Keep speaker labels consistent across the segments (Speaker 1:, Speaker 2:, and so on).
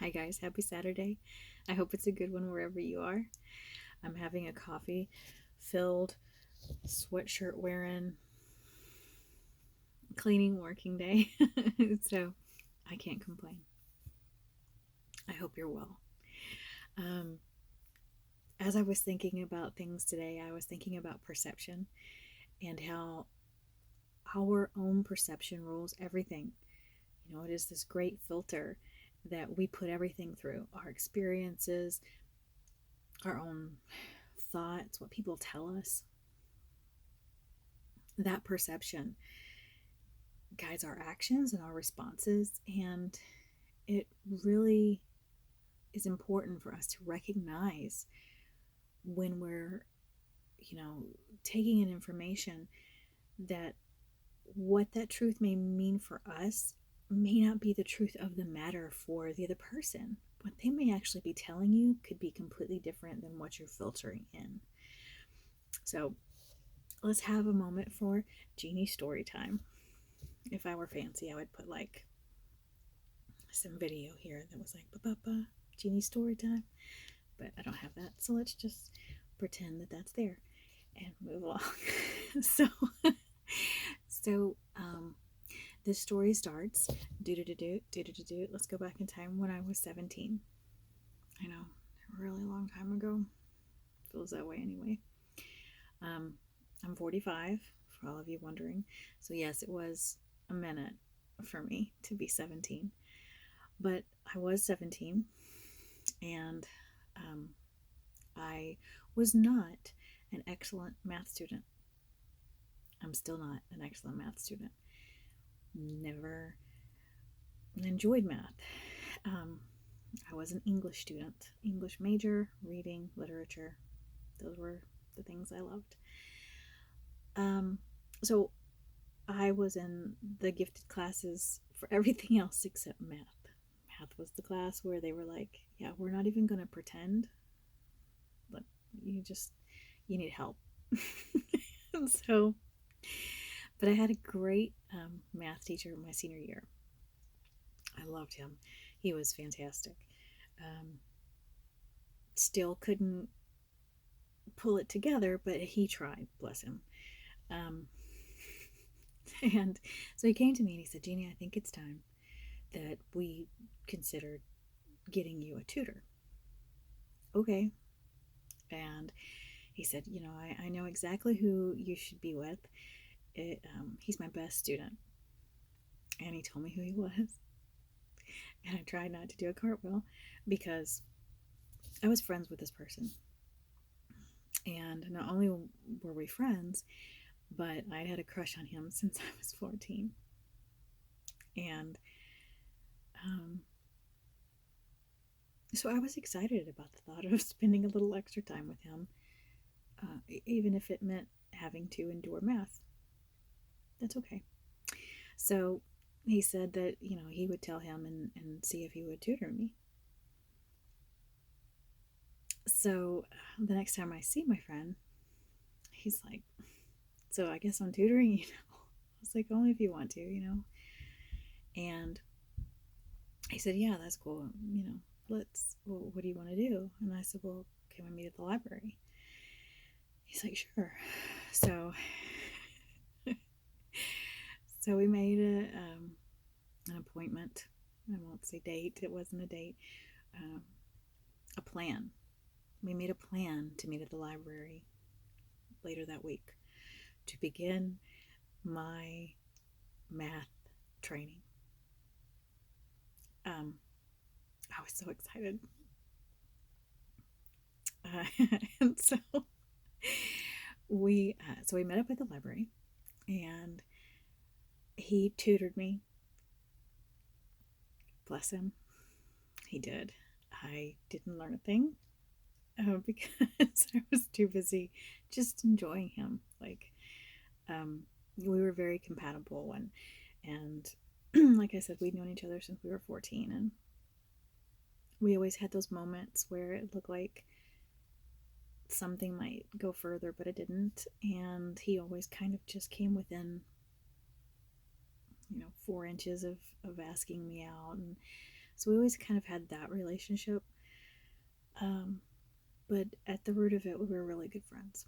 Speaker 1: Hi, guys. Happy Saturday. I hope it's a good one wherever you are. I'm having a coffee filled, sweatshirt wearing, cleaning working day. So I can't complain. I hope you're well. Um, as I was thinking about things today, I was thinking about perception and how our own perception rules everything. It is this great filter that we put everything through our experiences, our own thoughts, what people tell us. That perception guides our actions and our responses, and it really is important for us to recognize when we're, taking in information that what that truth may mean for us may not be the truth of the matter for the other person. What they may actually be telling you could be completely different than what you're filtering in. So let's have a moment for Jeannie story time. If I were fancy, I would put like some video here that was like ba Jeannie story time, but I don't have that, so let's just pretend that that's there and move along. so so this story starts let's go back in time when I was 17. I know, a really long time ago. Feels that way anyway. I'm 45, for all of you wondering. So yes, it was a minute for me to be 17. But I was 17, and I was not an excellent math student. I'm still not an excellent math student. Never enjoyed math. I was an English student, English major, reading, literature. Those were the things I loved. So I was in the gifted classes for everything else except math. Math was the class where they were like, yeah, we're not even going to pretend. But you need help. So, but I had a great math teacher my senior year. I loved him. He was fantastic. Still couldn't pull it together, but he tried, bless him. Um, and so he came to me and he said, Jeannie, I think it's time that we considered getting you a tutor. Okay. And he said, I know exactly who you should be with. He's my best student. And he told me who he was. And I tried not to do a cartwheel because I was friends with this person. And not only were we friends, but I'd had a crush on him since I was 14. And so I was excited about the thought of spending a little extra time with him, even if it meant having to endure math. That's okay. So he said that, he would tell him and see if he would tutor me. So the next time I see my friend, he's like, so I guess I'm tutoring you now. I was like, only if you want to. And he said, yeah, that's cool. Well, what do you want to do? And I said, well, can we meet at the library? He's like, sure. So, so we made an appointment. I won't say date. It wasn't a date. A plan. We made a plan to meet at the library later that week to begin my math training. I was so excited. And we met up at the library, and he tutored me. Bless him, he did. I didn't learn a thing because I was too busy just enjoying him. We were very compatible, and like I said, we'd known each other since we were 14, and we always had those moments where it looked like something might go further, but it didn't. And he always kind of just came within, 4 inches of asking me out. And So we always kind of had that relationship. Um, but at the root of it, we were really good friends.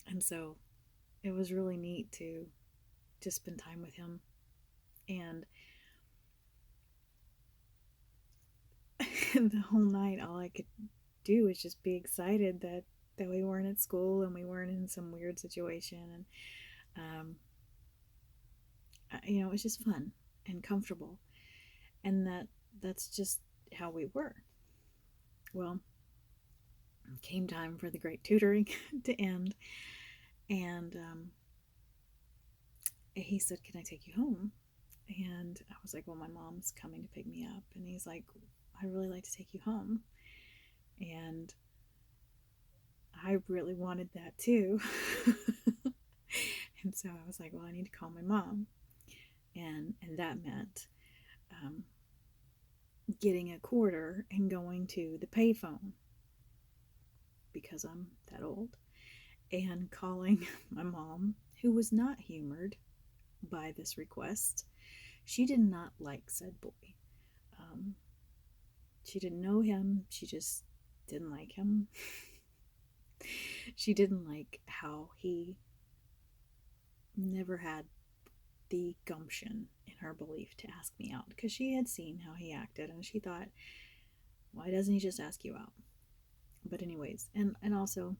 Speaker 1: And so it was really neat to just spend time with him. And the whole night, all I could do was just be excited that we weren't at school and we weren't in some weird situation. And, it was just fun and comfortable. And that's just how we were. Well, it came time for the great tutoring to end. And he said, "Can I take you home?" And I was like, "Well, my mom's coming to pick me up." And he's like, "I'd really like to take you home." And I really wanted that too. And so I was like, "Well, I need to call my mom." And that meant um, getting a quarter and going to the payphone, because I'm that old, and calling my mom, who was not humored by this request. She did not like said boy. Um, she didn't know him. She just didn't like him. She didn't like how he never had the gumption in her belief to ask me out, because she had seen how he acted and she thought, why doesn't he just ask you out? But anyways, and also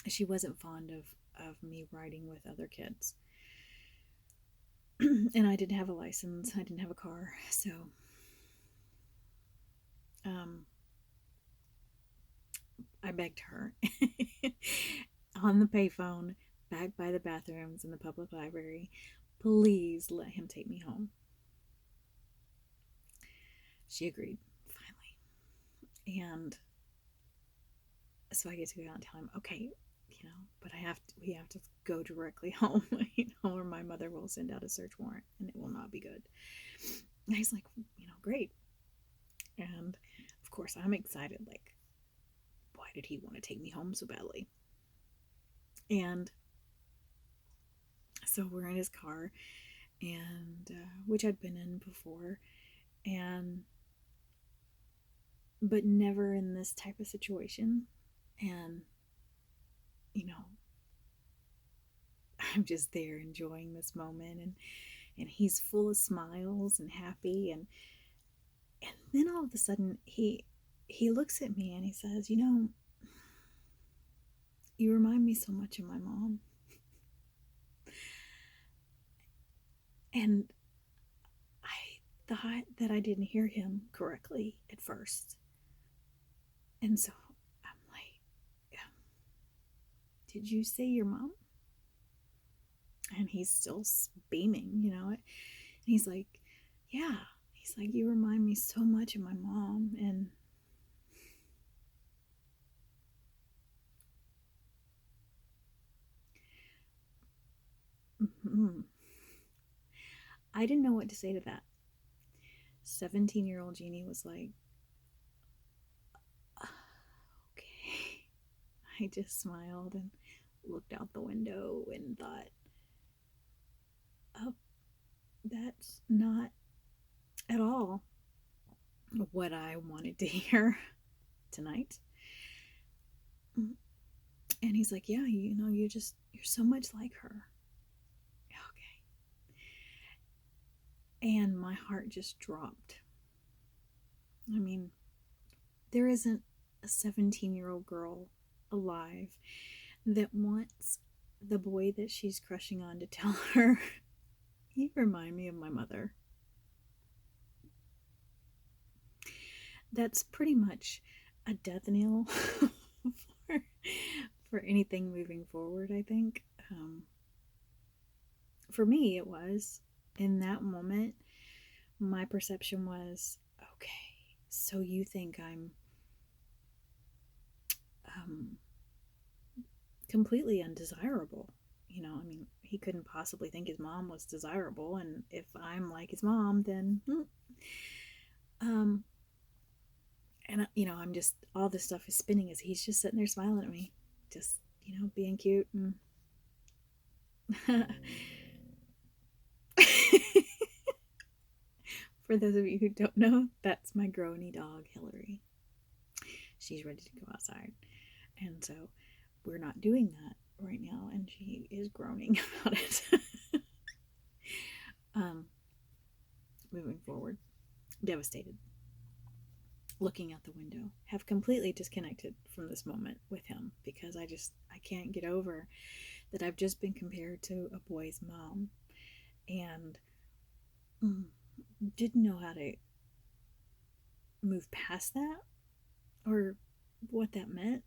Speaker 1: she wasn't fond of me riding with other kids. And I didn't have a license, I didn't have a car, so um, I begged her on the payphone back by the bathrooms in the public library, please let him take me home. She agreed, finally. And so I get to go out and tell him, okay, but we have to go directly home, or my mother will send out a search warrant and it will not be good. And he's like, great. And of course, I'm excited, like, why did he want to take me home so badly? And so we're in his car, and which I'd been in before, and but never in this type of situation. And you know I'm just there enjoying this moment, and he's full of smiles and happy, and then all of a sudden he looks at me and he says, you remind me so much of my mom. And I thought that I didn't hear him correctly at first. And so I'm like, did you say your mom? And he's still beaming, And he's like, yeah. He's like, you remind me so much of my mom. And mm-hmm. I didn't know what to say to that. 17-year-old Jeannie was like, okay. I just smiled and looked out the window and thought, oh, that's not at all what I wanted to hear tonight. And he's like, yeah, you're so much like her. Okay. And my heart just dropped. I mean, there isn't a 17-year-old girl alive that wants the boy that she's crushing on to tell her, you remind me of my mother. That's pretty much a death knell for anything moving forward, I think. For me, it was. In that moment, my perception was, okay, so you think I'm completely undesirable. I mean, he couldn't possibly think his mom was desirable, and if I'm like his mom, then and I'm just, all this stuff is spinning as he's just sitting there smiling at me, just being cute. And For those of you who don't know, that's my groany dog, Hillary. She's ready to go outside. And so we're not doing that right now, and she is groaning about it. Moving forward, devastated. Looking out the window, have completely disconnected from this moment with him because I can't get over that I've just been compared to a boy's mom and didn't know how to move past that or what that meant.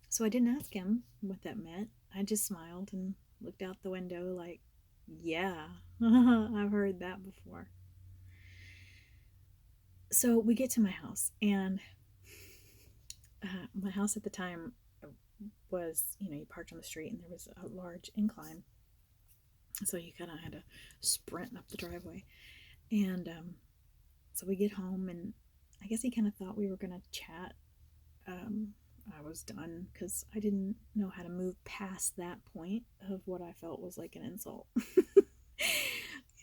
Speaker 1: So I didn't ask him what that meant. I just smiled and looked out the window like, yeah, I've heard that before. So we get to my house, and my house at the time was, you parked on the street and there was a large incline. So you kind of had to sprint up the driveway. And so we get home, and I guess he kind of thought we were going to chat. I was done because I didn't know how to move past that point of what I felt was like an insult.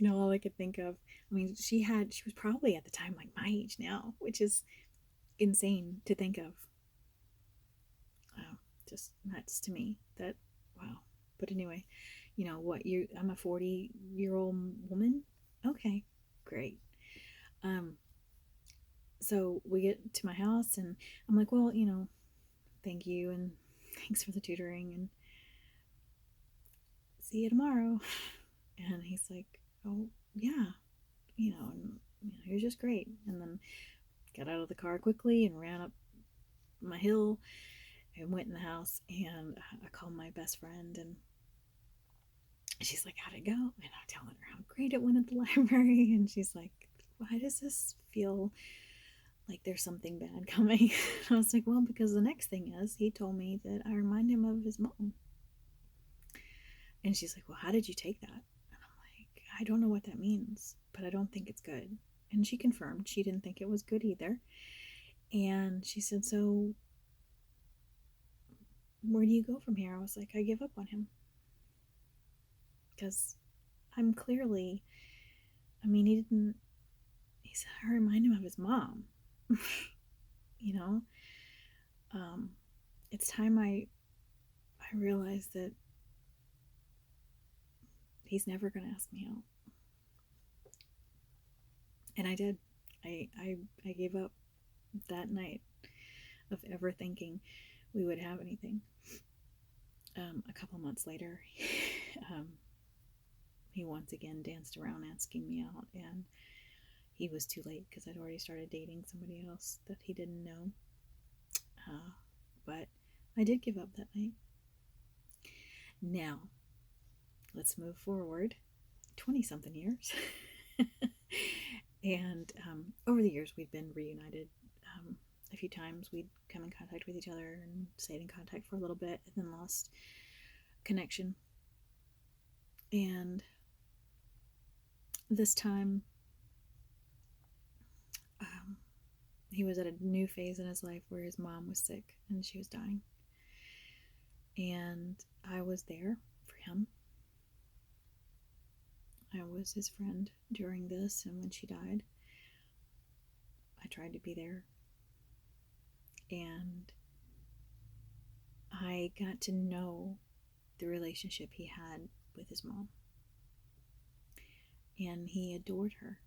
Speaker 1: All I could think of. I mean, she was probably at the time like my age now, which is insane to think of. Just nuts to me that, wow. But anyway, I'm a 40-year-old woman. Okay, great. So we get to my house, and I'm like, well, thank you, and thanks for the tutoring, and see you tomorrow. And he's like, oh, yeah, and he was just great. And then got out of the car quickly and ran up my hill and went in the house, and I called my best friend, and she's like, how'd it go? And I'm telling her how great it went at the library, and she's like, why does this feel like there's something bad coming? And I was like, well, because the next thing is he told me that I remind him of his mom. And she's like, well, how did you take that? And I'm like, I don't know what that means, but I don't think it's good. And she confirmed she didn't think it was good either. And she said, so where do you go from here? I was like, I give up on him. Because I'm clearly, he said, I remind him of his mom. It's time I realized that he's never going to ask me out. And I did. I gave up that night of ever thinking we would have anything. A couple months later, he once again danced around asking me out, and he was too late because I'd already started dating somebody else that he didn't know. But I did give up that night. Now, let's move forward 20-something years. And over the years, we've been reunited a few times. We'd come in contact with each other and stayed in contact for a little bit, and then lost connection. And this time, he was at a new phase in his life where his mom was sick and she was dying. And I was there for him. I was his friend during this, and when she died, I tried to be there. And I got to know the relationship he had with his mom. And he adored her.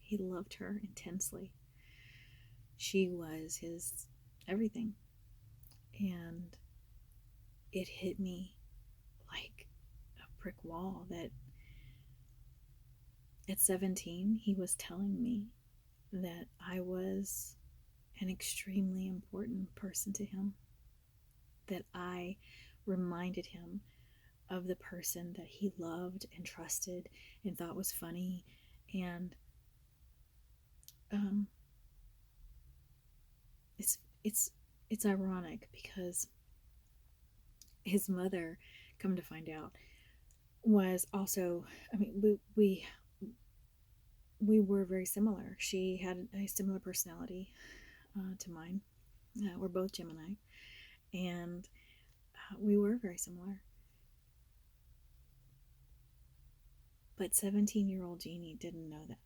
Speaker 1: He loved her intensely. She was his everything. And it hit me like a brick wall that at 17, he was telling me that I was an extremely important person to him, that I reminded him of the person that he loved and trusted and thought was funny. And it's ironic because his mother, come to find out, was also, we were very similar. She had a similar personality to mine. We're both Gemini, and we were very similar. But 17-year-old Jeannie didn't know that.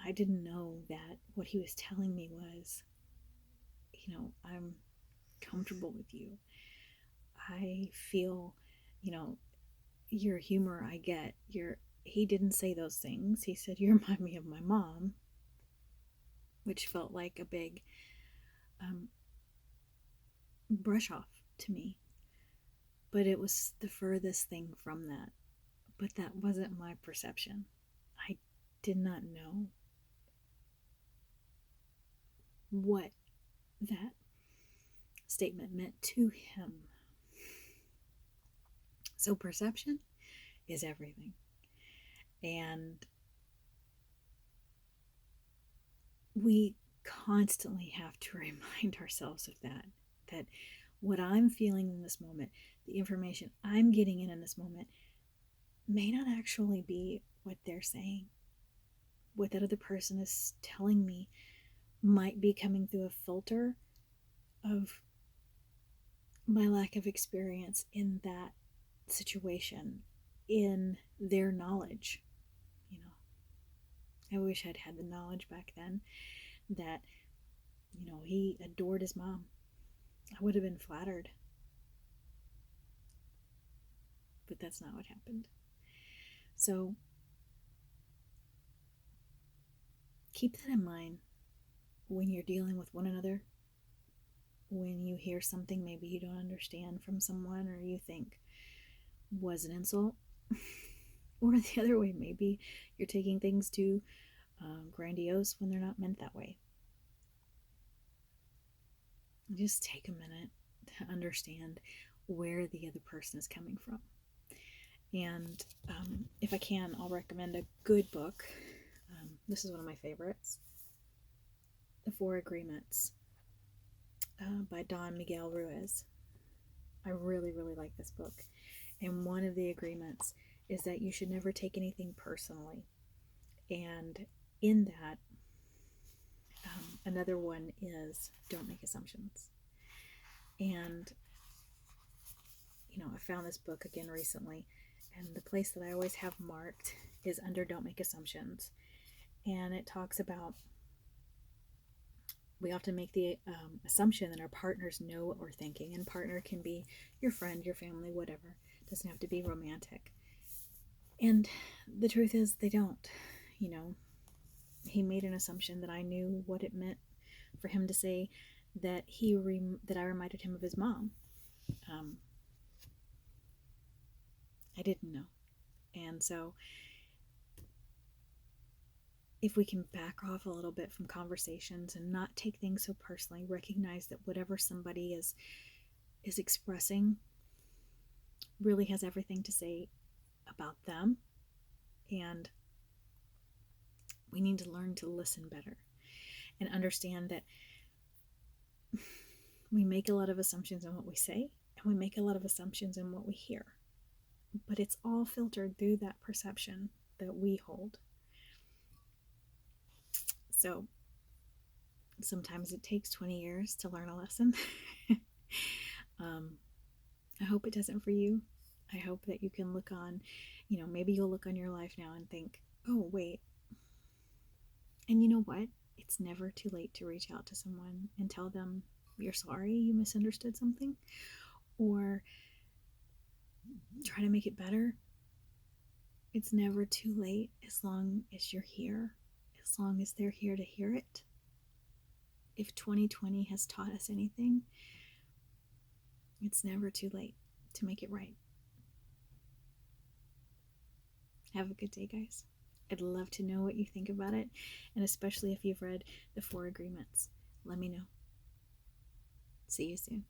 Speaker 1: I didn't know that what he was telling me was, I'm comfortable with you. I feel, you know, your humor I get. He didn't say those things. He said, you remind me of my mom, which felt like a big brush off to me. But it was the furthest thing from that. But that wasn't my perception. I did not know what that statement meant to him. So perception is everything. And we constantly have to remind ourselves of that what I'm feeling in this moment, the information I'm getting in this moment, may not actually be what they're saying. What that other person is telling me might be coming through a filter of my lack of experience in that situation, in their knowledge. I wish I'd had the knowledge back then that, he adored his mom. I would have been flattered. But that's not what happened. So keep that in mind when you're dealing with one another. When you hear something maybe you don't understand from someone, or you think was an insult, or the other way, maybe you're taking things too grandiose when they're not meant that way. Just take a minute to understand where the other person is coming from. And if I can, I'll recommend a good book. This is one of my favorites, The Four Agreements by Don Miguel Ruiz. I really, really like this book. And one of the agreements is that you should never take anything personally. And in that, another one is don't make assumptions. And, I found this book again recently, and the place that I always have marked is under don't make assumptions. And it talks about, we often make the assumption that our partners know what we're thinking, and partner can be your friend, your family, whatever. It doesn't have to be romantic. And the truth is they don't. He made an assumption that I knew what it meant for him to say that that I reminded him of his mom. I didn't know. And so if we can back off a little bit from conversations and not take things so personally, recognize that whatever somebody is expressing really has everything to say about them, and we need to learn to listen better and understand that we make a lot of assumptions in what we say, and we make a lot of assumptions in what we hear, but it's all filtered through that perception that we hold. So sometimes it takes 20 years to learn a lesson. I hope it doesn't for you. I hope that you can look on, maybe you'll look on your life now and think, oh, wait. And you know what? It's never too late to reach out to someone and tell them you're sorry you misunderstood something, or try to make it better. It's never too late as long as you're here, as long as they're here to hear it. If 2020 has taught us anything, it's never too late to make it right. Have a good day, guys. I'd love to know what you think about it, and especially if you've read The Four Agreements. Let me know. See you soon.